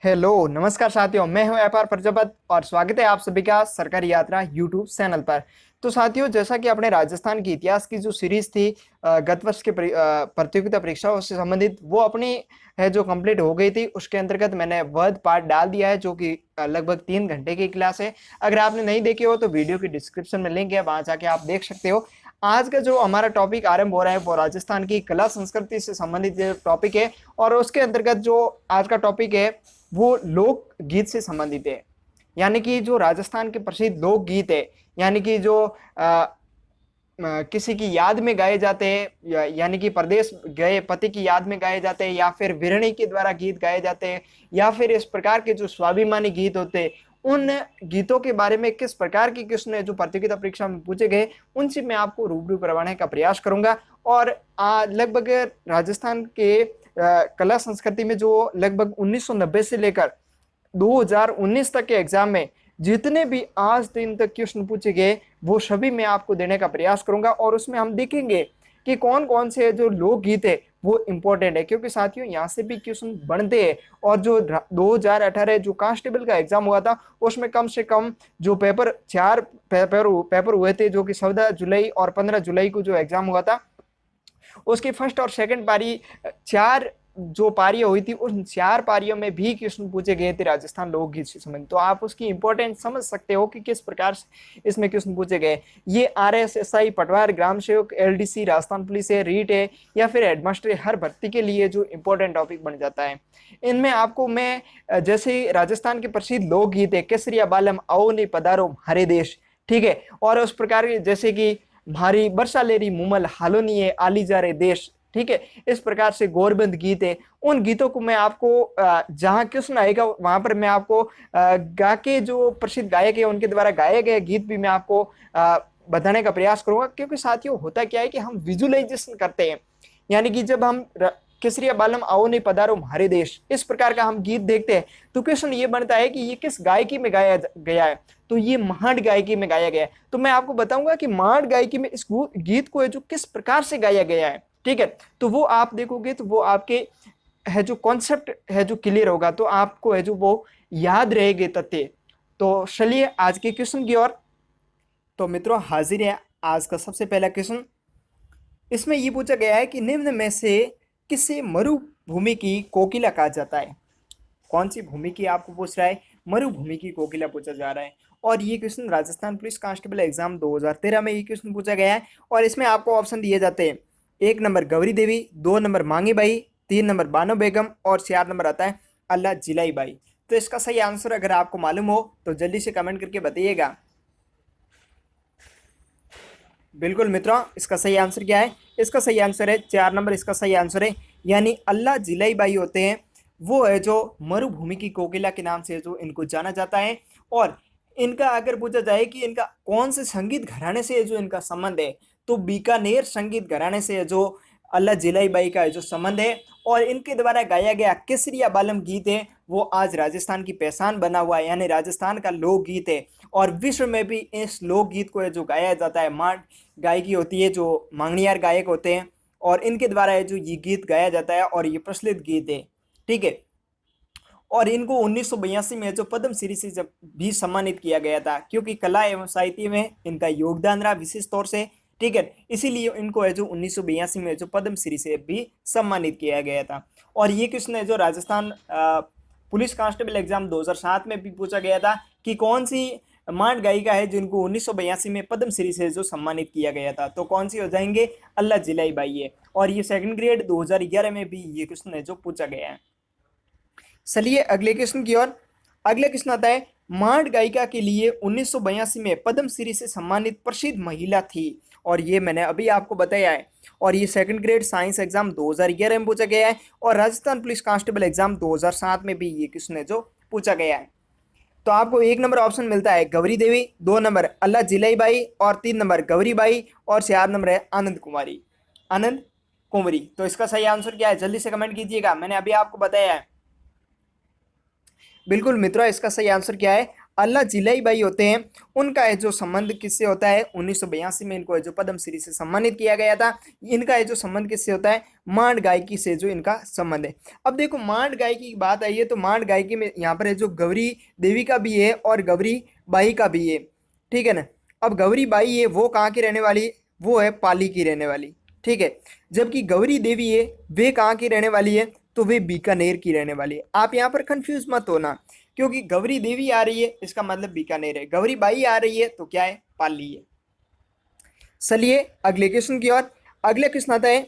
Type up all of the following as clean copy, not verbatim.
Hello नमस्कार साथियों, मैं हूं अपार प्रजापत और स्वागत है आप सभी का सरकारी यात्रा यूट्यूब चैनल पर। तो साथियों, जैसा कि आपने राजस्थान के इतिहास की जो सीरीज थी गत वर्ष के प्रतियोगिता परीक्षाओं से संबंधित, वो अपनी है जो कंप्लीट हो गई थी, उसके अंतर्गत मैंने वध पार्ट डाल दिया है जो कि लगभग 3 घंटे की क्लास है। अगर आपने नहीं देखी हो तो वीडियो की डिस्क्रिप्शन में लिंक है, वहां जाके आप देख सकते हो। आज का जो हमारा टॉपिक आरंभ हो रहा है वो राजस्थान की कला संस्कृति से संबंधित टॉपिक है। और उसके अंतर्गत जो आज का टॉपिक है वो लोक गीत से संबंधित है। यानी कि जो राजस्थान के प्रसिद्ध लोक गीत है, यानी कि जो किसी की याद में गाए जाते हैं, यानी कि परदेश गए पति की याद में गाए जाते हैं, या फिर विरणी के द्वारा गीत गाए जाते हैं, या फिर इस प्रकार के जो स्वाभिमानी गीत होते हैं, उन गीतों के बारे में किस प्रकार की क्वेश्चन जो प्रतियोगिता परीक्षा में पूछे गए, उनसे मैं आपको रूबरू करवाने का प्रयास करूंगा। और लगभग राजस्थान के कला संस्कृति में जो लगभग 1990 से लेकर 2019 तक के एग्जाम में जितने भी आज दिन तक क्वेश्चन पूछे गए, वो सभी मैं आपको देने का प्रयास करूंगा। और उसमें हम देखेंगे कि कौन कौन से जो लोकगीत है वो इंपॉर्टेंट है, क्योंकि साथियों यहाँ से भी क्वेश्चन बनते हैं। और जो 2018 जो कांस्टेबल का एग्जाम हुआ था, उसमें कम से कम जो चार पेपर हुए थे, जो कि 14 जुलाई और 15 जुलाई को जो एग्जाम हुआ था, उसकी फर्स्ट और सेकंड पारी, चार जो पारियां हुई थी, उन चार पारियों में भी क्वेश्चन पूछे गए थे राजस्थान लोकगीत से संबंधित। तो आप उसकी इंपॉर्टेंस समझ सकते हो कि किस प्रकार से इसमें क्वेश्चन पूछे गए। ये RSSI, पटवार, ग्राम सेवक, LDC, राजस्थान पुलिस है, रीट है, या फिर हेडमास्टर है, हर भर्ती के लिए जो इंपॉर्टेंट टॉपिक बन जाता है। इनमें आपको मैं जैसे राजस्थान के प्रसिद्ध लोकगीत है, केसरिया बालम, आओ ने पधारो हरे देश, ठीक है, और उस प्रकार के जैसे कि भारी बरसा लेरी मुमल हालोनी है, आली जा रे देश, ठीक है, इस प्रकार से गौरबंद गीत है। उन गीतों को मैं आपको जहां क्वेश्चन आएगा वहां पर मैं आपको गा के जो प्रसिद्ध गायक है उनके द्वारा गाए गए गीत भी मैं आपको बताने का प्रयास करूंगा। क्योंकि साथियों होता क्या है कि हम विजुअलाइजेशन करते हैं, यानी कि जब हम केसरिया बालम आओ नहीं पधारो हमारे देश, इस प्रकार का हम गीत देखते हैं, तो क्वेश्चन ये बनता है कि ये किस गायकी में गाया गया है। तो ये मांड गायकी में गाया गया है। तो मैं आपको बताऊंगा कि मांड गायकी में इस गीत को है जो किस प्रकार से गाया गया है, ठीक है। तो वो आप देखोगे तो वो आपके है जो कॉन्सेप्ट है जो क्लियर होगा, तो आपको है जो वो याद रहेंगे तथ्य। तो चलिए आज के क्वेश्चन की ओर। तो मित्रों हाजिर है आज का सबसे पहला क्वेश्चन। इसमें ये पूछा गया है कि निम्न में से किसे मरुभूमि की कोकिला कहा जाता है। कौन सी भूमि की आपको पूछ रहा है, मरुभूमि की कोकिला पूछा जा रहा है। और ये question Rajasthan police constable exam 2013 में ये क्वेश्चन पूछा गया है। और इसमें आपको ऑप्शन दिए जाते हैं, 1 नंबर गौरी देवी, 2 नंबर मांगी बाई, 3 नंबर बानो बेगम, और 4 नंबर आता है अल्लाह जिलाई बाई। तो इसका सही आंसर अगर आपको मालूम हो तो जल्दी से कमेंट करके बताइएगा। बिल्कुल मित्रों, इसका सही आंसर क्या है? इसका सही आंसर है 4 नंबर, इसका सही आंसर है। यानी अल्लाह जिलाई बाई होते हैं, वो है जो मरुभूमि की कोकिला के नाम से जो इनको जाना जाता है। और इनका अगर पूछा जाए कि इनका कौन से संगीत घराने से जो इनका संबंध है, तो बीकानेर संगीत घराने से जो अल्लाह जिलाई बाई का जो संबंध है। और इनके द्वारा गाया गया केसरिया बालम गीत है, वो आज राजस्थान की पहचान बना हुआ है, यानी राजस्थान का लोक गीत है। और विश्व में भी इस लोक गीत को जो गाया जाता है, मांड गायकी होती है, जो मांगनियार गायक होते हैं, और इनके द्वारा जो ये गीत गाया जाता है, और ये प्रचलित गीत है, ठीक है। और इनको 1982 में जो पद्म श्री से जब भी सम्मानित किया गया था, क्योंकि कला एवं साहित्य में इनका योगदान रहा विशेष तौर से, ठीक है, इसीलिए इनको है जो 1982 में जो पद्म श्री से भी सम्मानित किया गया था। और ये क्वेश्चन है जो राजस्थान पुलिस कांस्टेबल एग्जाम 2007 में भी पूछा गया था कि कौन सी मांड गायिका है जिनको 1982 में पद्म श्री से जो सम्मानित किया गया था। तो कौन सी हो जाएंगे? अल्लाह जिलाई बाई है। और ये सेकंड ग्रेड 2011 में भी ये क्वेश्चन है जो पूछा गया है। चलिए अगले क्वेश्चन की ओर। अगला क्वेश्चन आता है, मांड गायिका के लिए 1982 में पद्मश्री से सम्मानित प्रसिद्ध महिला थी। और ये मैंने अभी आपको बताया है। और ये सेकंड ग्रेड साइंस एग्जाम 2011 में पूछा गया है, और राजस्थान पुलिस कांस्टेबल एग्जाम 2007 में भी ये क्वेश्चन है जो पूछा गया है। तो आपको 1 नंबर ऑप्शन मिलता है गौरी देवी, 2 नंबर अल्लाह जिलाई बाई, और 3 नंबर गौरी बाई, और 4 नंबर है आनंद कुमारी, आनंद कुंवरी। तो इसका सही आंसर क्या है? जल्दी से कमेंट कीजिएगा, मैंने अभी आपको बताया है। बिल्कुल मित्रों, इसका सही आंसर क्या है? अल्लाह जिलाई बाई होते हैं, उनका है जो संबंध किससे होता है, 1982 में इनको है जो पद्मश्री से सम्मानित किया गया था। इनका है जो संबंध किससे होता है, मांड गायकी से जो इनका संबंध है। अब देखो मांड गायकी की बात आई है तो मांड गायकी में यहाँ पर है जो गौरी देवी का भी है और गौरी बाई का भी है, ठीक है ना। अब गौरी बाई है वो कहाँ की रहने वाली, वो है पाली की रहने वाली, ठीक है। जबकि गौरी देवी है वे कहाँ की रहने वाली है, तो वे बीकानेर की रहने वाली है। आप यहाँ पर कंफ्यूज मत होना, क्योंकि गौरी देवी आ रही है इसका मतलब बीकानेर है, गौरी बाई आ रही है तो क्या है, पाली है। चलिए अगले क्वेश्चन की ओर। अगले क्वेश्चन आता है,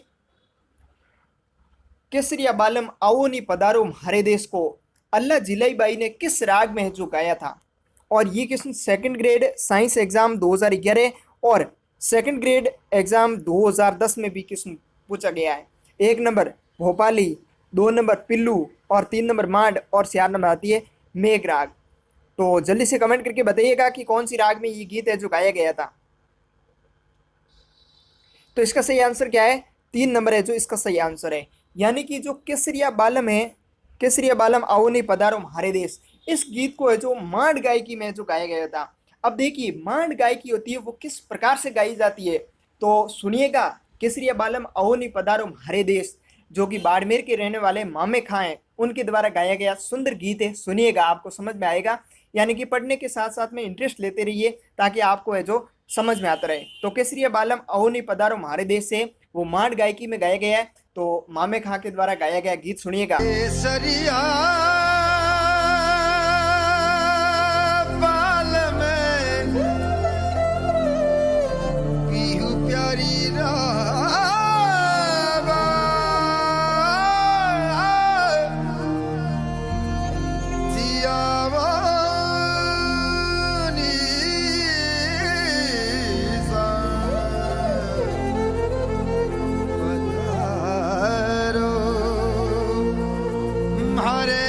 केसरिया बालम आओ नी पधारो हमारे देश को अल्लाह जिलाई बाई ने किस राग में जो गाया था। और ये question second grade science exam 2011 और सेकंड ग्रेड एग्जाम 2010 में भी क्वेश्चन पूछा गया है। 1 नंबर भोपाली, 2 नंबर पिल्लू और 3 नंबर मांड और 4 नंबर आती है मेघ राग। तो जल्दी से कमेंट करके बताइएगा कि कौन सी राग में ये गीत है जो गाया गया था। तो इसका सही आंसर क्या है, 3 नंबर है जो इसका सही आंसर है। यानी कि जो केसरिया बालम है, केसरिया बालम आओ नहीं पधारो हमारे देश, इस गीत को है जो मांड गायकी में जो गाया गया था। अब देखिए मांड गायकी होती है वो किस प्रकार से गाई जाती है, तो सुनिएगा। केसरिया बालम आओ नहीं पधारो हमारे देश जो कि बाड़मेर के रहने वाले मामे खां हैं उनके द्वारा गाया गया सुंदर गीत है, सुनिएगा आपको समझ में आएगा। यानी कि पढ़ने के साथ साथ में इंटरेस्ट लेते रहिए ताकि आपको है जो समझ में आता रहे। तो केसरिया बालम आओ नहीं पधारो हमारे देश से वो मांड गायकी में गाया गया है, तो मामे खां के द्वारा गाया गया गीत सुनिएगा। केसरिया बालम पीहू प्यारी रावा जियावानी सा पधारो हमारे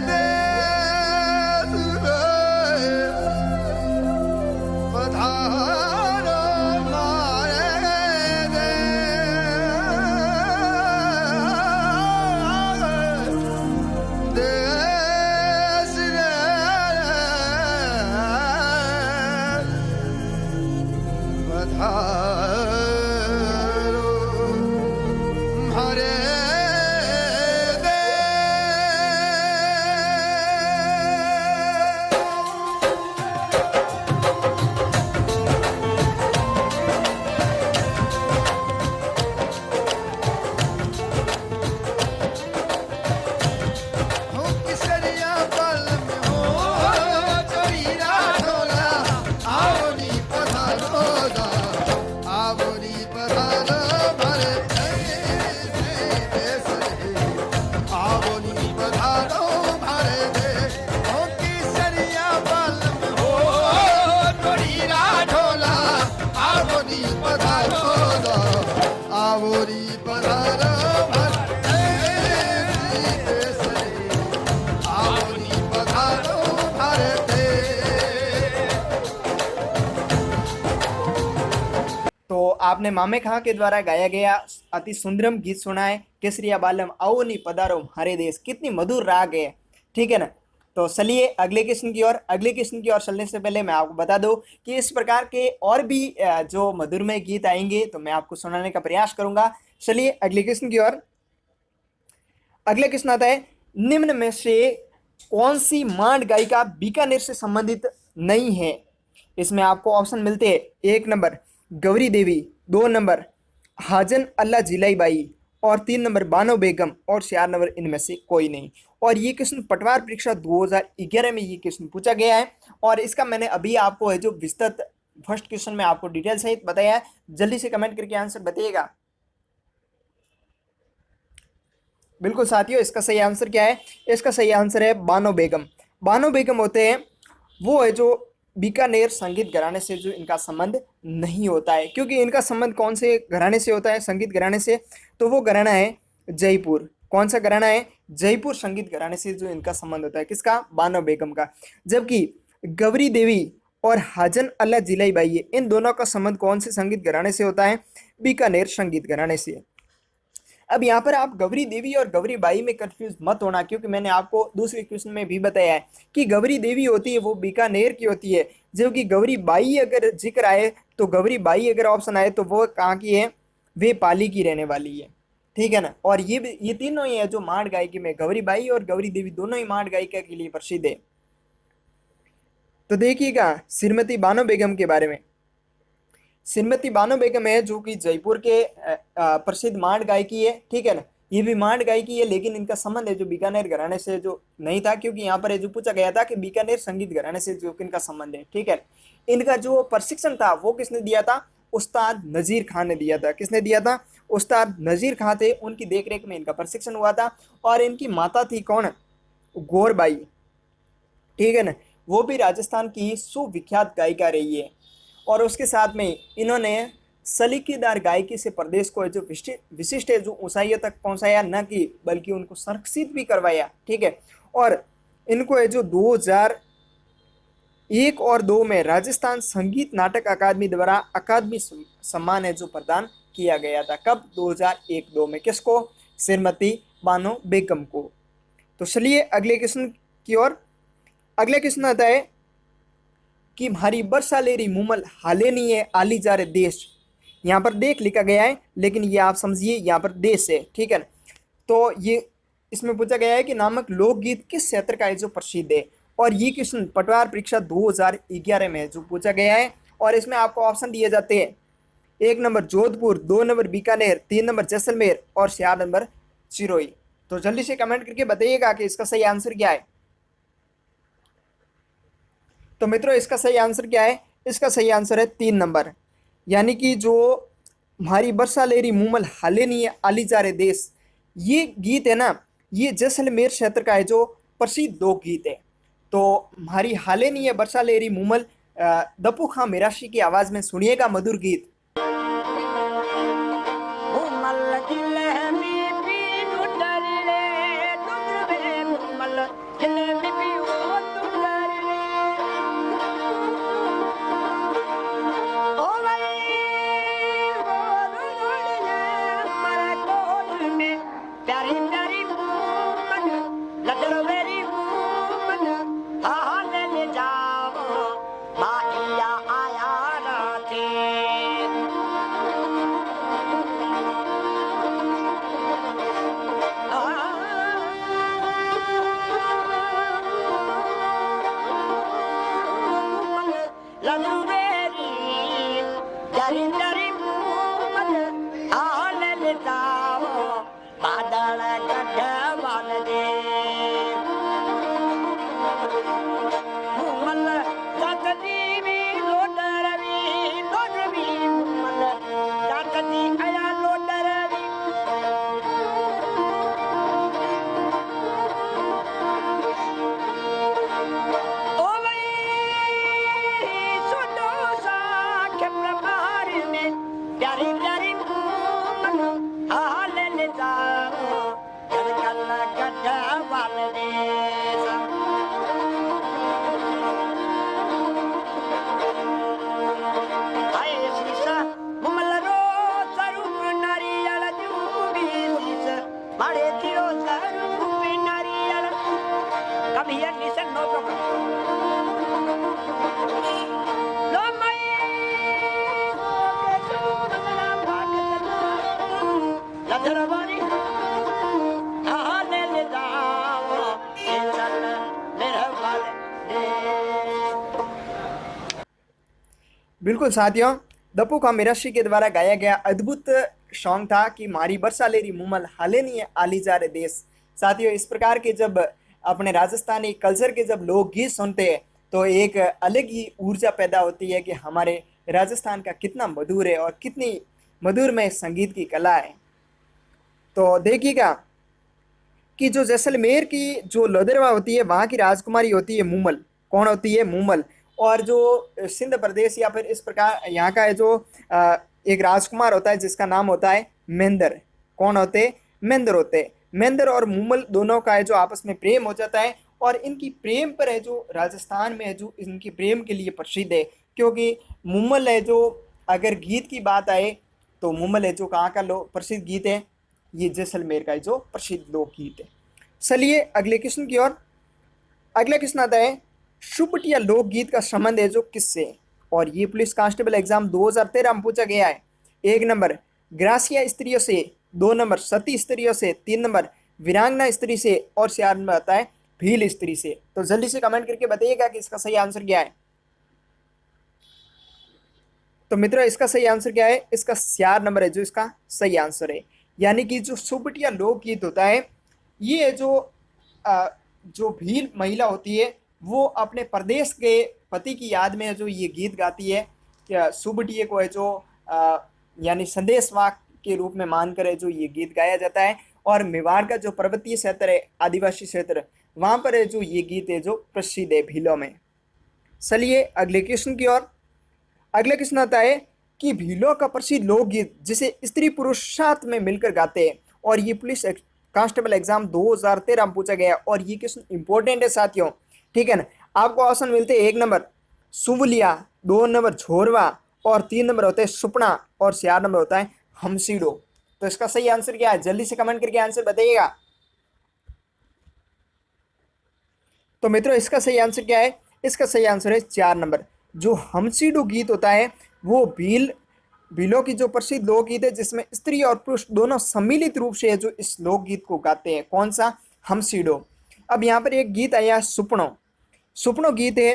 देश पधारो हमारे देश रे पधारो हमारे हो किसरिया बल में हो चोरीरा ढोला आओ नी पधारो दा आओ नी पधारो भरे देश रे आओ नी पधारो भरे दे हो किसरिया बल में हो चोरीरा ढोला आओ नी पधारो दा आओ नी पधारो भरे देश रे आओ नी पधारो भारत। तो आपने मामे खां के द्वारा गाया गया अति सुंदरम गीत सुना है, केसरिया बालम आओ नी पधारो हमारे देश, कितनी मधुर राग है, ठीक है ना। तो चलिए अगले क्वेश्चन की ओर। अगले क्वेश्चन की ओर चलने से पहले मैं आपको बता दूं कि इस प्रकार के और भी जो मधुरमय गीत आएंगे तो मैं आपको सुनाने का प्रयास करूंगा। चलिए अगले क्वेश्चन की ओर। अगले क्वेश्चन आता है, निम्न में से कौन सी मांड गायिका बीकानेर से संबंधित नहीं है। इसमें आपको ऑप्शन मिलते हैं, 1 नंबर गौरी देवी, 2 नंबर हाजन अल्लाह जिलाई बाई और 3 नंबर बानो बेगम और 4 नंबर इनमें से कोई नहीं। और ये क्वेश्चन पटवार परीक्षा 2011 में ये क्वेश्चन पूछा गया है और इसका मैंने अभी आपको है जो विस्तृत फर्स्ट क्वेश्चन में आपको डिटेल सहित बताया है। जल्दी से कमेंट करके आंसर बताइएगा। बिल्कुल साथियों, इसका सही आंसर क्या है, इसका सही आंसर है बानो बेगम। बानो बेगम होते हैं वो है जो बीकानेर संगीत घराने से जो इनका संबंध नहीं होता है, क्योंकि इनका संबंध कौन से घराने से होता है, संगीत घराने से, तो वो घराना है जयपुर। कौन सा घराना है, जयपुर संगीत घराने से जो इनका संबंध होता है, किसका, बानो बेगम का। जबकि गौरी देवी और हाजन अल्लाह जिलाई बाई है, इन दोनों का संबंध कौन से संगीत घराने से होता है, बीकानेर संगीत घराने से। अब यहाँ पर आप गौरी देवी और गौरी बाई में कंफ्यूज मत होना, क्योंकि मैंने आपको दूसरे क्वेश्चन में भी बताया है कि गौरी देवी होती है वो बीकानेर की होती है, जबकि गौरी बाई अगर जिक्र आए तो गौरी बाई अगर ऑप्शन आए तो वो कहाँ की है, वे पाली की रहने वाली है, ठीक है ना। और ये तीनों ही है जो मांड गायकी में, गौरी बाई और गौरी देवी दोनों ही मांड गायिका के लिए प्रसिद्ध है। तो देखिएगा श्रीमती बानो बेगम के बारे में। श्रीमती बानो बेगम है जो कि जयपुर के प्रसिद्ध मांड गायकी है, ठीक है ना। ये भी मांड गायकी है, लेकिन इनका संबंध है जो बीकानेर घराने से जो नहीं था, क्योंकि यहाँ पर जो पूछा गया था कि बीकानेर संगीत घराने से जो किनका संबंध है, ठीक है। इनका जो प्रशिक्षण था वो किसने दिया था, उस्ताद नजीर खान ने दिया था। किसने दिया था, उस्ताद नजीर खान थे, उनकी देखरेख में इनका प्रशिक्षण हुआ था। और इनकी माता थी कौन, गौरबाई, ठीक है ना। वो भी राजस्थान की सुविख्यात गायिका रही है। और उसके साथ में इन्होंने सलीकेदार गायकी से प्रदेश को जो विशिष्ट है जो ऊंचाइयों तक पहुंचाया, न कि बल्कि उनको संरक्षित भी करवाया, ठीक है। और इनको है जो 2001 और 2 में राजस्थान संगीत नाटक अकादमी द्वारा अकादमी सम्मान है जो प्रदान किया गया था। कब, 2001-2 में। किसको, श्रीमती बानो बेगम को। तो चलिए अगले क्वेश्चन की ओर। अगले क्वेश्चन आता है कि हमारी बरसालेरी मुमल हाले नहीं है आली जा रहे देश। यहाँ पर देख लिखा गया है, लेकिन ये आप समझिए यहाँ पर देश है, ठीक है। तो ये इसमें पूछा गया है कि नामक लोकगीत किस क्षेत्र का है जो प्रसिद्ध है। और ये क्वेश्चन पटवार परीक्षा 2011 में है जो पूछा गया है। और इसमें आपको ऑप्शन दिए जाते हैं, 1 number Jodhpur, 2 number Bikaner, 3 number Jaisalmer और 4 नंबर सिरोही। तो जल्दी से कमेंट करके बताइएगा कि इसका सही आंसर क्या है। तो मित्रों इसका सही आंसर क्या है, इसका सही आंसर है 3 नंबर, यानी कि जो हमारी बरसालेरी मुमल हाले नहीं है आली जा रहे देश, ये गीत है ना, ये जैसलमेर क्षेत्र का है जो प्रसिद्ध लोक गीत है। तो हमारी हाले नहीं है बरसालेरी मुमल, दपू खां मिराशी की आवाज में सुनिएगा मधुर गीत। बिल्कुल साथियों, दपू खां मिराशी के द्वारा गाया गया अद्भुत सॉन्ग था कि मारी बरसालेरी मुमल हाले नहीं है आली जा रहे देश। साथियों इस प्रकार के जब अपने राजस्थानी कल्चर के जब लोकगीत सुनते हैं तो एक अलग ही ऊर्जा पैदा होती है कि हमारे राजस्थान का कितना मधुर है और कितनी मधुर में संगीत की कला है। तो देखिएगा कि जो जैसलमेर की जो लोदरवा होती है वहाँ की राजकुमारी होती है मुमल। कौन होती है, मुमल। और जो सिंध प्रदेश या फिर इस प्रकार यहाँ का है जो एक राजकुमार होता है जिसका नाम होता है मेंदर। कौन होते, मेंदर होते। मेंदर और मुमल दोनों का है जो आपस में प्रेम हो जाता है और इनकी प्रेम पर है जो राजस्थान में है जो इनकी प्रेम के लिए प्रसिद्ध है। क्योंकि मुमल है जो, अगर गीत की बात आए तो मुमल है जो कहाँ का प्रसिद्ध गीत है, ये जैसलमेर का जो प्रसिद्ध लोकगीत है। चलिए अगले क्वेश्चन की ओर। अगला क्वेश्चन आता है सुपटिया लोकगीत का संबंध है जो किससे है? और ये पुलिस कांस्टेबल एग्जाम 2013 में पूछा गया है। 1 नंबर ग्रासिया स्त्रियों से, 2 नंबर सती स्त्रियों से, 3 नंबर वीरांगना स्त्री से, और 4 नंबर आता है भील स्त्री से। तो जल्दी से कमेंट करके बताइएगा कि इसका सही आंसर क्या है। तो मित्रों इसका सही आंसर क्या है? इसका 4 नंबर है जो इसका सही आंसर है। यानी कि जो सुपटिया लोकगीत होता है, ये जो भील महिला होती है वो अपने प्रदेश के पति की याद में जो ये गीत गाती है, क्या सुबटिये को है जो यानी संदेश वाक के रूप में मानकर है जो ये गीत गाया जाता है। और मेवाड़ का जो पर्वतीय क्षेत्र है, आदिवासी क्षेत्र, वहाँ पर है जो ये गीत है जो प्रसिद्ध है भीलों में। चलिए अगले क्वेश्चन की ओर। अगला क्वेश्चन आता है कि भीलों का प्रसिद्ध लोकगीत जिसे स्त्री पुरुष साथ में मिलकर गाते हैं, और ये पुलिस कांस्टेबल एग्जाम 2013 में पूछा गया। और ये क्वेश्चन इंपॉर्टेंट है साथियों, ठीक है ना। आपको ऑप्शन मिलते हैं 1 नंबर सुवलिया, 2 नंबर झोरवा, और 3 नंबर होता है सुपना, और 4 नंबर होता है हमसीडो। तो इसका सही आंसर क्या है? जल्दी से कमेंट करके आंसर बताइएगा। तो मित्रों इसका सही आंसर क्या है? इसका सही आंसर है 4 नंबर। जो हमसीडो गीत होता है वो भीलों की जो प्रसिद्ध लोकगीत है जिसमें स्त्री और पुरुष दोनों सम्मिलित रूप से जो इस लोकगीत को गाते हैं। कौन सा? हमसीडो। अब यहाँ पर एक गीत आया सुपनो। सुपनो गीत है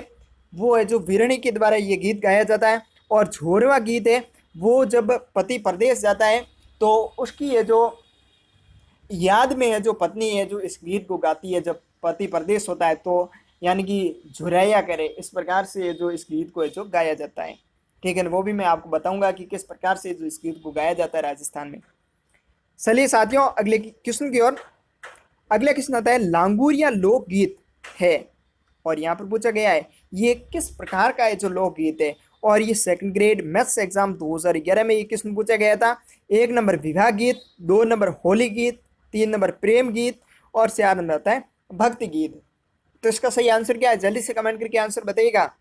वो है जो वीरणी के द्वारा ये गीत गाया जाता है। और झोरवा गीत है वो जब पति प्रदेश जाता है तो उसकी ये जो याद में है जो पत्नी है जो इस गीत को गाती है जब पति प्रदेश होता है, तो यानी कि झुरैया करे, इस प्रकार से जो इस गीत को है जो गाया जाता है। ठीक है ना, वो भी मैं आपको बताऊंगा कि किस प्रकार से जो इस गीत को गाया जाता है राजस्थान में। चलिए साथियों अगले क्वेश्चन की ओर। अगला क्वेश्चन आता है लांगुरिया लोकगीत है, और यहाँ पर पूछा गया है ये किस प्रकार का है जो लोकगीत है। और ये सेकंड ग्रेड मैथ्स एग्जाम 2011 में ये क्वेश्चन पूछा गया था। 1 नंबर विवाह गीत, 2 नंबर होली गीत, 3 नंबर प्रेम गीत, और 4 नंबर आता है भक्ति गीत। तो इसका सही आंसर क्या है? जल्दी से कमेंट करके आंसर बताइएगा।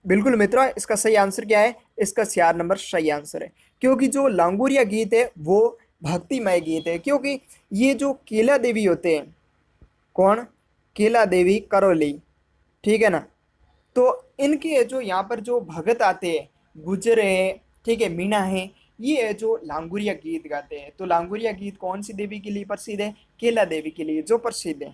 बिल्कुल मित्रों इसका सही आंसर क्या है? इसका 4 नंबर सही आंसर है, क्योंकि जो लांगुरिया गीत है वो भक्तिमय गीत है। क्योंकि ये जो केला देवी होते हैं, कौन? केला देवी करोली, ठीक है ना। तो इनके जो यहाँ पर जो भगत आते हैं, गुजर है, ठीक है, मीणा है, ये जो लांगुरिया गीत गाते हैं। तो लांगुरिया गीत कौन सी देवी के लिए प्रसिद्ध है? केला देवी के लिए जो प्रसिद्ध है।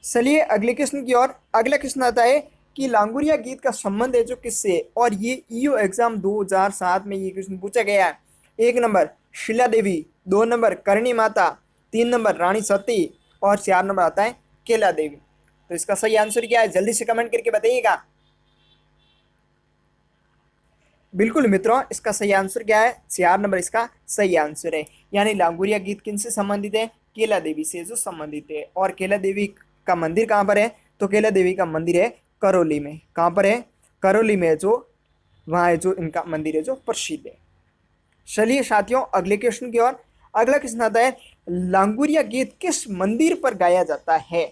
चलिए अगले क्वेश्चन की ओर। अगला क्वेश्चन आता है कि लांगुरिया गीत का संबंध है जो किससे? और ये ईओ एग्जाम 2007 में ये क्वेश्चन पूछा गया है। 1 नंबर शिला देवी, 2 नंबर करणी माता, 3 नंबर रानी सती, और 4 नंबर आता है केला देवी। तो इसका सही आंसर क्या है? जल्दी से कमेंट करके बताइएगा। बिल्कुल मित्रों इसका सही आंसर क्या है? 4 नंबर इसका सही आंसर है। यानी लांगुरिया गीत किनसे संबंधित है? केला देवी से जो संबंधित है। और केला देवी का मंदिर कहाँ पर है? तो केला देवी का मंदिर है करौली में। कहाँ पर है? करौली में, जो वहाँ है जो इनका मंदिर है जो प्रसिद्ध है। चलिए साथियों अगले क्वेश्चन की ओर। अगला क्वेश्चन आता है लांगुरिया गीत किस मंदिर पर गाया जाता है?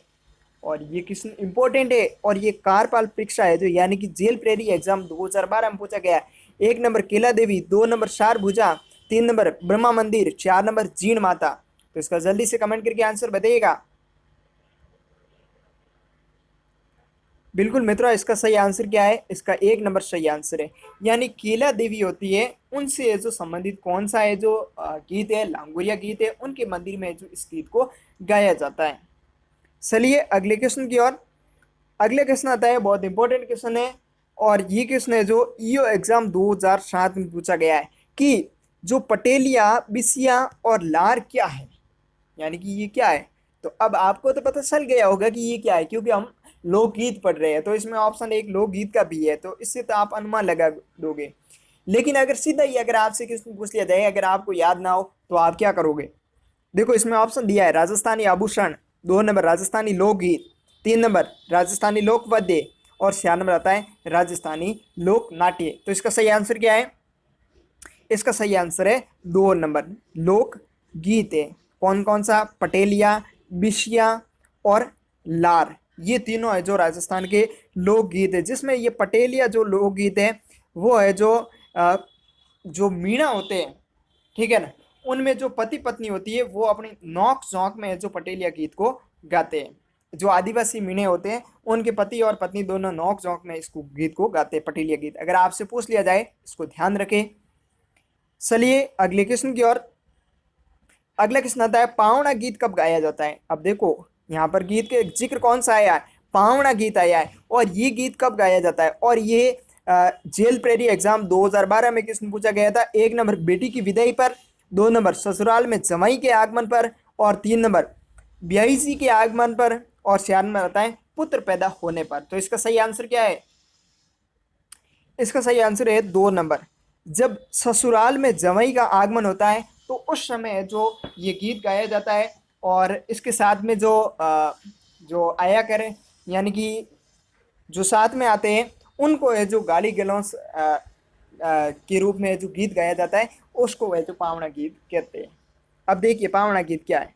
और ये क्वेश्चन इंपॉर्टेंट है, और ये कार्यपाल परीक्षा है जो यानी कि जेल प्रेरी एग्जाम 2012 में पूछा गया। 1 नंबर केला देवी, 2 नंबर शार भुजा, 3 नंबर ब्रह्मा मंदिर, 4 नंबर जीण माता। तो इसका जल्दी से कमेंट करके आंसर बताइएगा। बिल्कुल मित्रों इसका सही आंसर क्या है? इसका 1 नंबर सही आंसर है। यानी केला देवी होती है उनसे जो संबंधित कौन सा है जो गीत है, लांगुरिया गीत है, उनके मंदिर में जो इस गीत को गाया जाता है। चलिए अगले क्वेश्चन की ओर। अगले क्वेश्चन आता है बहुत इंपॉर्टेंट क्वेश्चन है, और ये क्वेश्चन है जो ईओ एग्जाम 2007 में पूछा गया है कि जो पटेलिया, बिसिया और लार क्या है, यानी कि ये क्या है। तो अब आपको तो पता चल गया होगा कि ये क्या है, क्योंकि हम लोकगीत पढ़ रहे हैं। तो इसमें ऑप्शन 1 लोकगीत का भी है, तो इससे तो आप अनुमान लगा दोगे। लेकिन अगर सीधा ही अगर आपसे क्वेश्चन पूछ लिया जाए, अगर आपको याद ना हो तो आप क्या करोगे? देखो इसमें ऑप्शन दिया है राजस्थानी आभूषण, 2 नंबर राजस्थानी लोकगीत, 3 नंबर राजस्थानी लोकवाद्य, और 4 नंबर आता है राजस्थानी लोक नाट्य। तो इसका सही आंसर क्या है? इसका सही आंसर है 2 नंबर लोक गीत है। कौन कौन सा? पटेलिया, बिशिया और लार, ये तीनों है जो राजस्थान के लोकगीत है। जिसमें ये पटेलिया जो लोकगीत है वो है जो जो मीणा होते हैं, ठीक है ना। उनमें जो पति पत्नी होती है वो अपनी नोक झोंक में जो पटेलिया गीत को गाते हैं। जो आदिवासी मीणे होते हैं उनके पति और पत्नी दोनों नोक झोंक में इसको गीत को गाते हैं, पटेलिया गीत। अगर आपसे पूछ लिया जाए इसको ध्यान रखें। चलिए अगले क्वेश्चन की ओर। अगला क्वेश्चन आता है पावना गीत कब गाया जाता है। अब देखो यहाँ पर गीत के जिक्र कौन सा आया है, पावना गीत आया है। और ये गीत कब गाया जाता है, और ये जेल प्रेरी एग्जाम 2012 में क्वेश्चन पूछा गया था। 1 नंबर बेटी की विदाई पर, 2 नंबर ससुराल में जमाई के आगमन पर, और 3 नंबर ब्याही जी के आगमन पर, और 4 नंबर आता है पुत्र पैदा होने पर। तो इसका सही आंसर क्या है, इसका सही आंसर है 2 नंबर। जब ससुराल में जमाई का आगमन होता है तो उस समय जो ये गीत गाया जाता है। और इसके साथ में जो आया करें, यानी कि जो साथ में आते हैं उनको है जो गाली गलौज के रूप में जो गीत गाया जाता है उसको है जो पावना गीत कहते हैं। अब देखिए पावना गीत क्या है।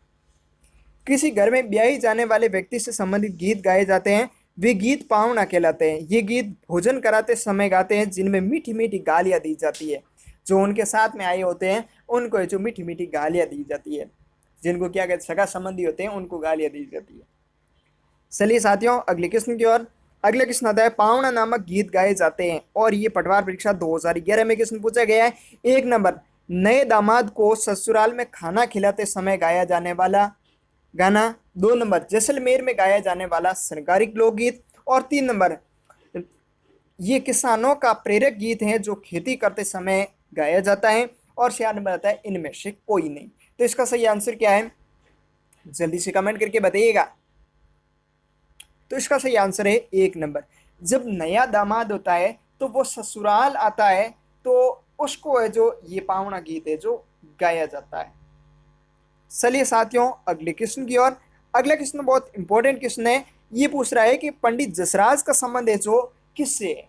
किसी घर में ब्याही जाने वाले व्यक्ति से संबंधित गीत गाए जाते हैं, वे गीत पावना कहलाते हैं। ये गीत भोजन कराते समय गाते हैं, जिनमें मीठी मीठी गालियाँ दी जाती है। जो उनके साथ में आए होते हैं उनको जो मीठी मीठी गालियाँ दी जाती है, जिनको क्या कहते सगा संबंधी होते हैं उनको गालियाँ दी जाती है। चलिए साथियों अगले क्वेश्चन की ओर। अगला क्वेश्चन आता है पावना नामक गीत गाए जाते हैं, और ये पटवार परीक्षा 2011 में क्वेश्चन पूछा गया है। 1 नंबर नए दामाद को ससुराल में खाना खिलाते समय गाया जाने वाला गाना, 2 नंबर जैसलमेर में गाया जाने वाला सरकारिक लोकगीत, और 3 नंबर ये किसानों का प्रेरक गीत है जो खेती करते समय गाया जाता है, और 4 नंबर आता है इनमें से कोई नहीं। तो इसका सही आंसर क्या है, जल्दी से कमेंट करके बताइएगा। तो इसका सही आंसर है 1 नंबर। जब नया दामाद होता है तो वो ससुराल आता है तो उसको है जो ये पावना गीत है जो गाया जाता है। चलिए साथियों अगले क्वेश्चन की ओर। अगला क्वेश्चन बहुत इंपॉर्टेंट क्वेश्चन है। ये पूछ रहा है कि पंडित जसराज का संबंध है जो किससे है,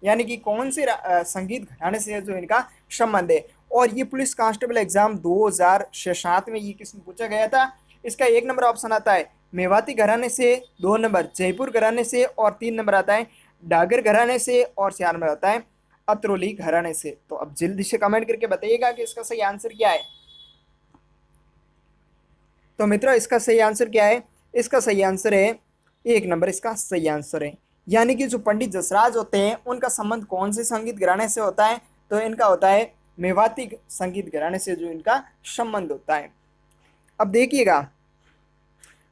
यानी कि कौन से संगीत घराने से है जो इनका संबंध है। और ये पुलिस कांस्टेबल एग्जाम 2007 में ये क्वेश्चन पूछा गया था। इसका 1 नंबर ऑप्शन आता है मेवाती घराने से, 2 नंबर जयपुर घराने से, और 3 नंबर आता है डागर घराने से, और 4 नंबर आता है अतरौली घराने से। तो अब जल्दी से कमेंट करके बताइएगा कि इसका सही आंसर क्या है। तो मित्रों इसका सही आंसर क्या है, इसका सही आंसर है 1 नंबर, इसका सही आंसर है। यानी कि जो पंडित जसराज होते हैं उनका संबंध कौन से संगीत घराने से होता है, तो इनका होता है मेवाती संगीत घराने से जो इनका संबंध होता है। अब देखिएगा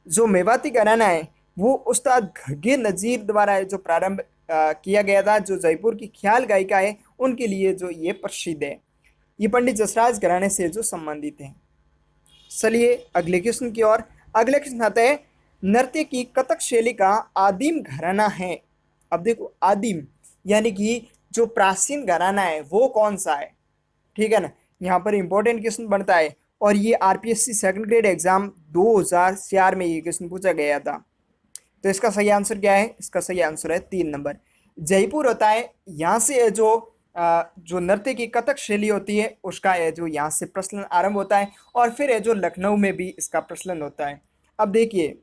जो मेवाती घराना है वो उस्ताद घग्गे नजीर द्वारा जो प्रारंभ किया गया था, जो जयपुर की ख्याल गायिका है उनके लिए जो ये प्रसिद्ध है। ये पंडित जसराज घराने से जो संबंधित हैं। चलिए अगले क्वेश्चन की ओर। अगले क्वेश्चन आता है नृत्य की कथक शैली का आदिम घराना है। अब देखो आदिम यानी कि जो प्राचीन घराना है वो कौन सा है, ठीक है ना। यहाँ पर इंपॉर्टेंट क्वेश्चन बनता है, और ये आरपीएससी सेकंड ग्रेड एग्जाम 2004 में ये क्वेश्चन पूछा गया था। तो इसका सही आंसर क्या है, इसका सही आंसर है 3 नंबर जयपुर होता है। यहाँ से जो नृत्य की कथक शैली होती है उसका है जो यहाँ से प्रचलन आरंभ होता है, और फिर है जो लखनऊ में भी इसका प्रचलन होता है। अब देखिए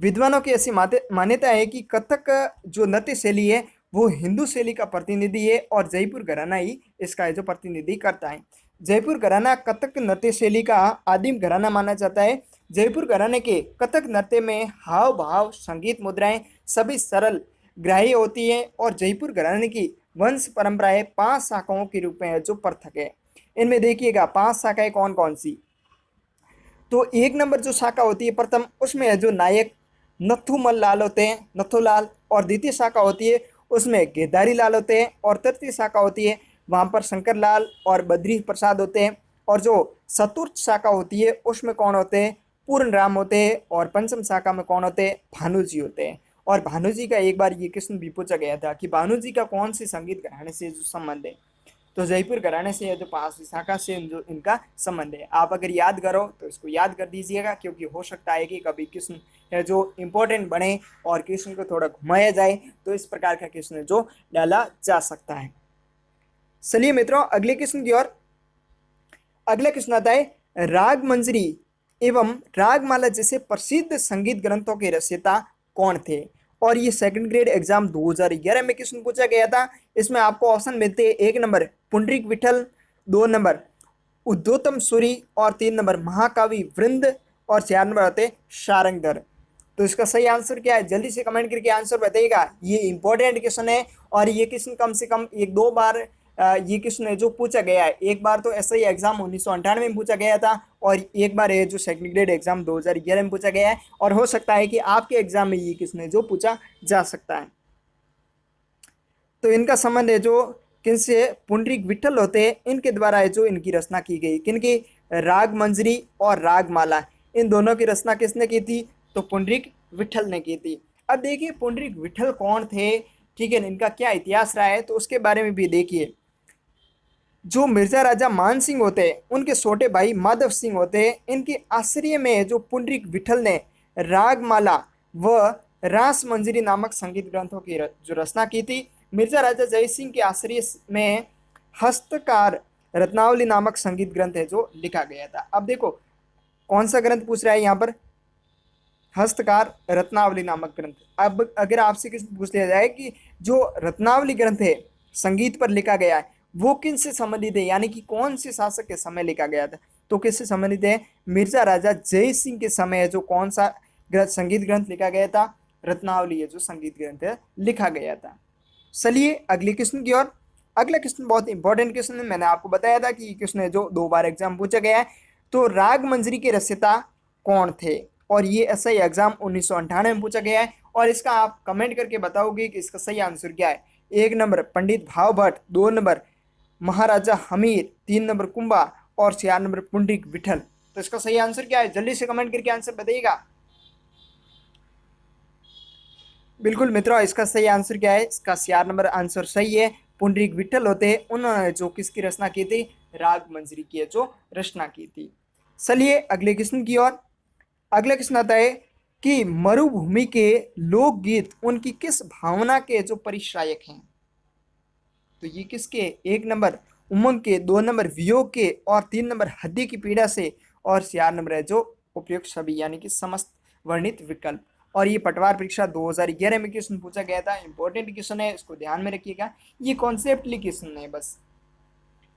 विद्वानों की ऐसी मान्यता है कि कथक जो नृत्य शैली है वो हिंदू शैली का प्रतिनिधि है, और जयपुर घराना ही इसका जो प्रतिनिधि करता है। जयपुर घराना कथक नृत्य शैली का आदिम घराना माना जाता है। जयपुर घराने के कथक नृत्य में हाव भाव संगीत मुद्राएं सभी सरल ग्राह्य होती है, और जयपुर घराने की वंश परंपराएं 5 शाखाओं के रूप में है जो पृथक है। इनमें देखिएगा 5 शाखाएं कौन कौन सी। तो 1 नंबर जो शाखा होती है प्रथम, उसमें है जो नायक नथुमल लाल होते हैं, नथुलाल। और द्वितीय शाखा होती है उसमें गेदारी लाल होते हैं, और तृतीय शाखा होती है वहाँ पर शंकर लाल और बद्री प्रसाद होते हैं। और जो चतुर्थ शाखा होती है उसमें कौन होते हैं, पूर्ण राम होते हैं। और पंचम शाखा में कौन होते हैं, भानु जी होते हैं। और भानु जी का एक बार ये क्वेश्चन भी पूछा गया था कि भानु जी का कौन से संगीत घराने से जो संबंध है, तो जयपुर घराने से जो 5वीं शाखा से जो इनका संबंध है। आप अगर याद करो तो इसको याद कर दीजिएगा, क्योंकि हो सकता है कि कभी क्वेश्चन है जो इम्पोर्टेंट बने और क्वेश्चन को थोड़ा घुमाया जाए, तो इस प्रकार का क्वेश्चन जो डाला जा सकता है। चलिए मित्रों अगले क्वेश्चन की ओर। अगला क्वेश्चन आता है राग मंजरी एवं रागमाला जैसे प्रसिद्ध संगीत ग्रंथों के रचयिता कौन थे। और ये सेकंड ग्रेड एग्जाम 2011 में क्वेश्चन पूछा गया था। इसमें आपको ऑप्शन मिलते हैं 1 नंबर पुंडरीक विठल, 2 नंबर उद्धोतम सूरी, और 3 नंबर महाकवि वृंद, और 4 नंबर आते हैं शारंगधर। तो इसका सही आंसर क्या है, जल्दी से कमेंट करके आंसर बताइएगा। ये इंपॉर्टेंट क्वेश्चन है, और ये क्वेश्चन कम से कम 1-2 बार ये क्वेश्चन है जो पूछा गया है। एक बार तो ऐसा ही एग्जाम 1998 में पूछा गया था, और एक बार है जो सेकंड ग्रेड एग्जाम 2011 में पूछा गया है, और हो सकता है कि आपके एग्जाम में ये क्वेश्चन है जो पूछा जा सकता है। तो इनका संबंध है जो किनसे, पुंडरीक विठल होते हैं, इनके द्वारा है जो इनकी रचना की गई। किनकी, राग मंजरी और रागमाला, इन दोनों की रचना किसने की थी, तो पुंडरीक विठल ने की थी। अब देखिए पुंडरीक विठल कौन थे, ठीक है, इनका क्या इतिहास रहा है, तो उसके बारे में भी देखिए। जो मिर्जा राजा मान सिंह होते हैं, उनके छोटे भाई माधव सिंह होते हैं, इनके आश्रय में जो पुंडरीक विठल ने रागमाला व रास मंजरी नामक संगीत ग्रंथों की जो रचना की थी। मिर्जा राजा जय सिंह के आश्रय में हस्तकार रत्नावली नामक संगीत ग्रंथ है जो लिखा गया था। अब देखो कौन सा ग्रंथ पूछ रहा है यहाँ पर, हस्तकार रत्नावली नामक ग्रंथ। अब अगर आपसे किसी पूछ लिया जाए कि जो रत्नावली ग्रंथ है संगीत पर लिखा गया है वो किन से संबंधित है, यानी कि कौन से शासक के समय लिखा गया था, तो किससे संबंधित है, मिर्जा राजा जय सिंह के समय है जो कौन सा संगीत ग्रंथ लिखा गया था, रत्नावली है जो संगीत ग्रंथ है लिखा गया था। चलिए अगले क्वेश्चन की ओर। अगला क्वेश्चन बहुत इंपॉर्टेंट क्वेश्चन है, मैंने आपको बताया था कि ये क्वेश्चन है जो 2 बार एग्जाम पूछा गया है। तो राग मंजरी के रचयिता कौन थे, और ये ऐसा ही एग्जाम 1998 में पूछा गया है, और इसका आप कमेंट करके बताओगे कि इसका सही आंसर क्या है। 1 नंबर पंडित भाव भट्ट, 2 नंबर महाराजा हमीर, 3 नंबर कुंभा, और 4 नंबर पुंडरीक विठल। तो इसका सही आंसर क्या है, जल्दी से कमेंट करके आंसर बताइएगा। बिल्कुल मित्रों, इसका सही आंसर क्या है, इसका 4 नंबर आंसर सही है। पुंडरीक विठल होते हैं, उन्होंने जो किसकी रचना की थी, राग मंजरी की जो रचना की थी। चलिए अगले क्वेश्चन की ओर। अगला क्वेश्चन आता है कि मरुभूमि के लोकगीत उनकी किस भावना के जो परिचायक हैं, तो ये किसके, 1 नंबर उमंग के, 2 नंबर वियोग के, और 3 नंबर हड्डी की पीड़ा से, और 4 नंबर है जो उपयुक्त सभी यानी कि समस्त वर्णित विकल्प। और ये पटवार परीक्षा 2011 में क्वेश्चन पूछा गया था, इंपॉर्टेंट क्वेश्चन है, इसको ध्यान में रखिएगा, ये कॉन्सेप्टली क्वेश्चन है बस।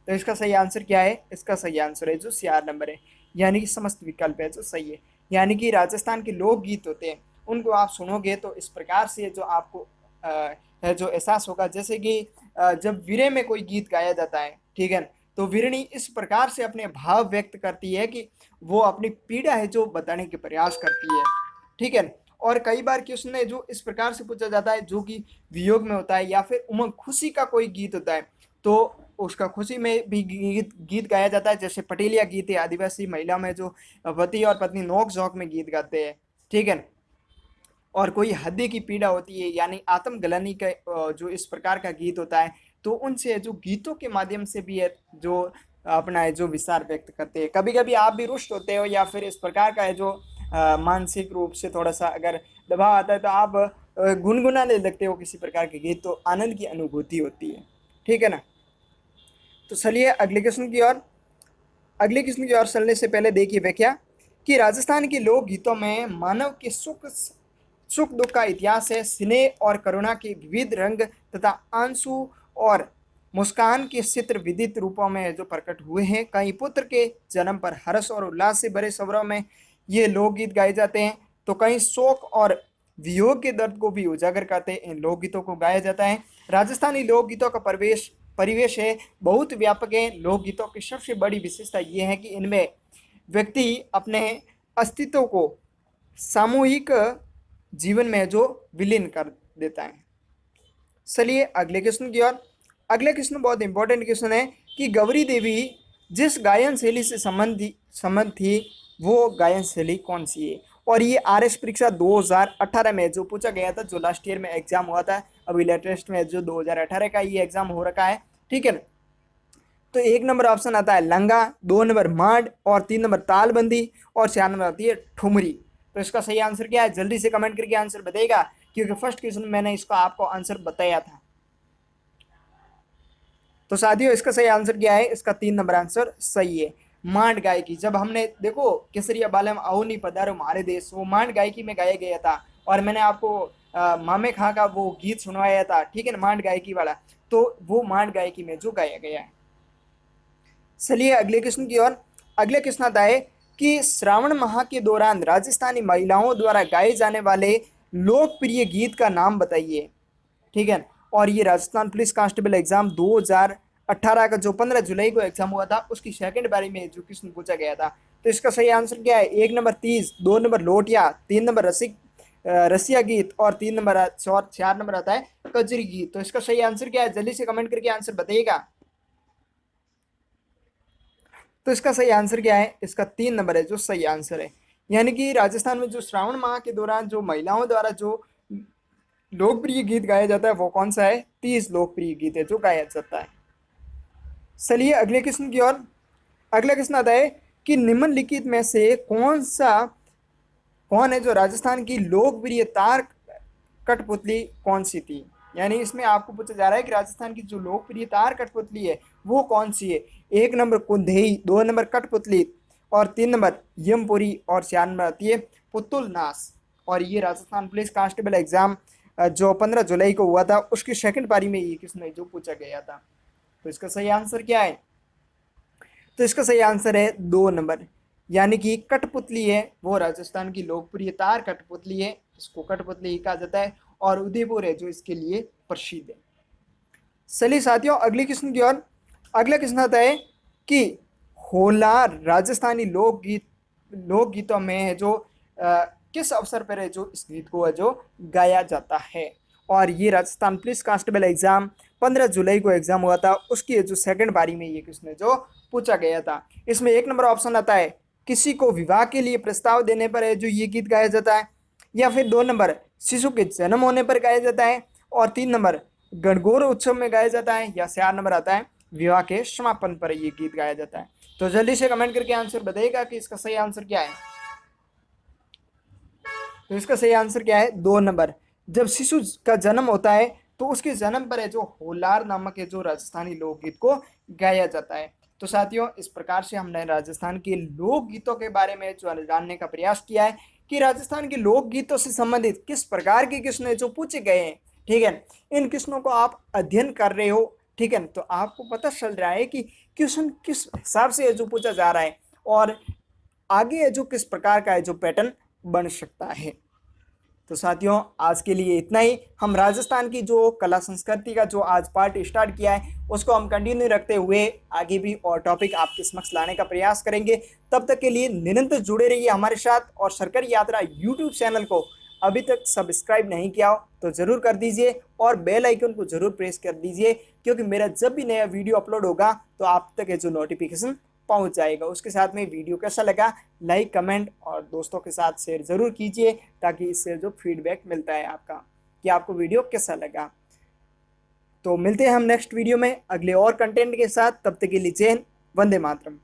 तो इसका सही आंसर क्या है, इसका सही आंसर है जो 4 नंबर है, यानी कि समस्त विकल्प है जो सही है। यानी कि राजस्थान के लोकगीत होते हैं उनको आप सुनोगे तो इस प्रकार से जो आपको है जो एहसास होगा, जैसे कि जब वीरे में कोई गीत गाया जाता है, ठीक है, तो वीरणी इस प्रकार से अपने भाव व्यक्त करती है कि वो अपनी पीड़ा है जो बताने के प्रयास करती है, ठीक है। और कई बार क्वेश्चन है जो इस प्रकार से पूछा जाता है जो कि वियोग में होता है, या फिर उमंग खुशी का कोई गीत होता है तो उसका खुशी में भी गीत गाया जाता है, जैसे पटेलिया गीत है, आदिवासी महिला में जो पति और पत्नी नोक झोंक में गीत गाते हैं, ठीक है। और कोई हृदय की पीड़ा होती है यानी आत्मग्लानि का जो इस प्रकार का गीत होता है, तो उनसे जो गीतों के माध्यम से भी है जो अपना है जो विचार व्यक्त करते हैं। कभी कभी आप भी रुष्ट होते हो या फिर इस प्रकार का है जो मानसिक रूप से थोड़ा सा अगर दबाव आता है तो आप गुनगुनाने लगते हो किसी प्रकार के गीत, तो आनंद की अनुभूति होती है, ठीक है ना। तो चलिए अगले क्वेश्चन की ओर। अगले क्वेश्चन की ओर चलने से पहले देखिए व्याख्या कि राजस्थान के लोक गीतों में मानव के सुख दुख का इतिहास है, स्नेह और करुणा के विविध रंग तथा आंसू और मुस्कान के चित्र विदित रूपों में जो प्रकट हुए हैं। कई पुत्र के जन्म पर हर्ष और उल्लास से भरे स्वरों में ये लोकगीत गाए जाते हैं, तो कई शोक और वियोग के दर्द को भी उजागर करते इन लोकगीतों को गाया जाता है। राजस्थानी लोकगीतों का परिवेश है बहुत व्यापक है। लोकगीतों की सबसे बड़ी विशेषता ये है कि इनमें व्यक्ति अपने अस्तित्व को सामूहिक जीवन में जो विलीन कर देता है। चलिए अगले क्वेश्चन की ओर। अगले क्वेश्चन बहुत इंपॉर्टेंट क्वेश्चन है कि गौरी देवी जिस गायन शैली से संबंध थी वो गायन शैली कौन सी है, और ये आरएस परीक्षा 2018 में जो पूछा गया था, जो लास्ट ईयर में एग्जाम हुआ था, अभी लेटेस्ट में जो 2018 का ये एग्जाम हो रखा है, ठीक है। तो 1 नंबर ऑप्शन आता है लंगा, 2 नंबर मांड, और 3 नंबर तालबंदी, और 4 नंबर आती है ठुमरी। तो इसका सही आंसर क्या है, जल्दी से कमेंट करके आंसर बताइएगा, क्योंकि फर्स्ट क्वेश्चन मैंने इसका आपको आंसर बताया था। तो साथियों इसका सही आंसर क्या है, इसका 3 नंबर आंसर सही है। मांड गायकी, जब हमने देखो केसरिया बालम आओ पधारो हमारे देश, वो मांड गायकी में गाया गया था, और मैंने आपको मामे खां का वो गीत सुनवाया था, ठीक है ना, मांड गायकी वाला, तो वो मांड गायकी में जो गाया गया है। चलिए अगले क्वेश्चन की ओर। अगले क्वेश्चन आता है कि श्रावण माह के दौरान राजस्थानी महिलाओं द्वारा गाए जाने वाले लोकप्रिय गीत का नाम बताइए। ठीक है, और ये राजस्थान पुलिस कांस्टेबल एग्जाम 2018 का जो 15 जुलाई को एग्जाम हुआ था उसकी सेकंड बारी में जो क्वेश्चन पूछा गया था। तो इसका सही आंसर क्या है? 1 नंबर तीज, 2 नंबर लोटिया, 3 नंबर रसिया गीत और 4 नंबर आता है कजरी गीत। तो इसका सही आंसर क्या है? जल्दी से कमेंट करके आंसर बताइएगा। तो इसका सही आंसर क्या है? इसका 3 नंबर है जो सही आंसर है। यानी कि राजस्थान में जो श्रावण माह के दौरान जो महिलाओं द्वारा जो लोकप्रिय गीत गाया जाता है वो कौन सा है? 30 लोकप्रिय गीत है जो गाया जाता है। चलिए अगले क्वेश्चन की ओर। अगला क्वेश्चन आता है कि निम्नलिखित में से कौन है जो राजस्थान की लोकप्रिय तार कठपुतली कौन सी थी? यानी इसमें आपको पूछा जा रहा है कि राजस्थान की जो लोकप्रिय तार कठपुतली है वो कौन सी है। 1 नंबर कुंदेही, 2 नंबर कठपुतली और 3 नंबर यमपुरी और 4 नंबर आती है पुतुल नाच। और ये राजस्थान पुलिस कांस्टेबल एग्जाम जो 15 जुलाई को हुआ था उसकी सेकंड पारी में ये क्वेश्चन जो पूछा गया था। तो इसका सही आंसर क्या है? तो इसका सही आंसर है 2 नंबर, यानी कि कठपुतली है वो राजस्थान की लोकप्रिय तार कठपुतली है, इसको कठपुतली कहा जाता है और उदयपुर है जो इसके लिए प्रसिद्ध है। चलिए साथियों अगले क्वेश्चन की ओर। अगला क्वेश्चन आता है कि होलार राजस्थानी लोकगीतों में है जो किस अवसर पर है जो इस गीत को है जो गाया जाता है। और ये राजस्थान पुलिस कांस्टेबल एग्जाम 15 जुलाई को एग्जाम हुआ था उसकी जो सेकंड बारी में ये क्वेश्चन जो पूछा गया था। इसमें 1 नंबर ऑप्शन आता है किसी को विवाह के लिए प्रस्ताव देने पर है जो ये गीत गाया जाता है, या फिर 2 नंबर शिशु के जन्म होने पर गाया जाता है, और 3 नंबर गणगौर उत्सव में गाया जाता है, या 4 नंबर आता है विवाह के समापन पर ये गीत गाया जाता है। तो जल्दी से कमेंट करके आंसर बताइएगा कि इसका सही आंसर क्या है। तो इसका सही आंसर क्या है? 2 नंबर। जब शिशु का जन्म होता है तो उसके जन्म पर है जो होलार नामक है जो राजस्थानी लोकगीत को गाया जाता है। तो साथियों इस प्रकार से हमने राजस्थान के लोकगीतों के बारे में जो जानने का प्रयास किया है कि राजस्थान के लोकगीतों से संबंधित किस प्रकार के क्वेश्चन जो पूछे गए हैं। ठीक है, इन क्वेश्चनों को आप अध्ययन कर रहे हो, ठीक है, तो आपको पता चल रहा है कि क्वेश्चन किस हिसाब से जो पूछा जा रहा है और आगे जो किस प्रकार का है जो पैटर्न बन सकता है। तो साथियों आज के लिए इतना ही। हम राजस्थान की जो कला संस्कृति का जो आज पार्ट स्टार्ट किया है उसको हम कंटिन्यू रखते हुए आगे भी और टॉपिक आपके समक्ष लाने का प्रयास करेंगे। तब तक के लिए निरंतर जुड़े रहिए हमारे साथ, और सरकारी यात्रा यूट्यूब चैनल को अभी तक सब्सक्राइब नहीं किया हो तो ज़रूर कर दीजिए और बेल आइकन को ज़रूर प्रेस कर दीजिए, क्योंकि मेरा जब भी नया वीडियो अपलोड होगा तो आप तक ये जो नोटिफिकेशन पहुंच जाएगा। उसके साथ में वीडियो कैसा लगा लाइक कमेंट और दोस्तों के साथ शेयर ज़रूर कीजिए, ताकि इससे जो फीडबैक मिलता है आपका कि आपको वीडियो कैसा लगा। तो मिलते हैं हम नेक्स्ट वीडियो में अगले और कंटेंट के साथ। तब तक के लिए जय हिंद, वंदे मातरम।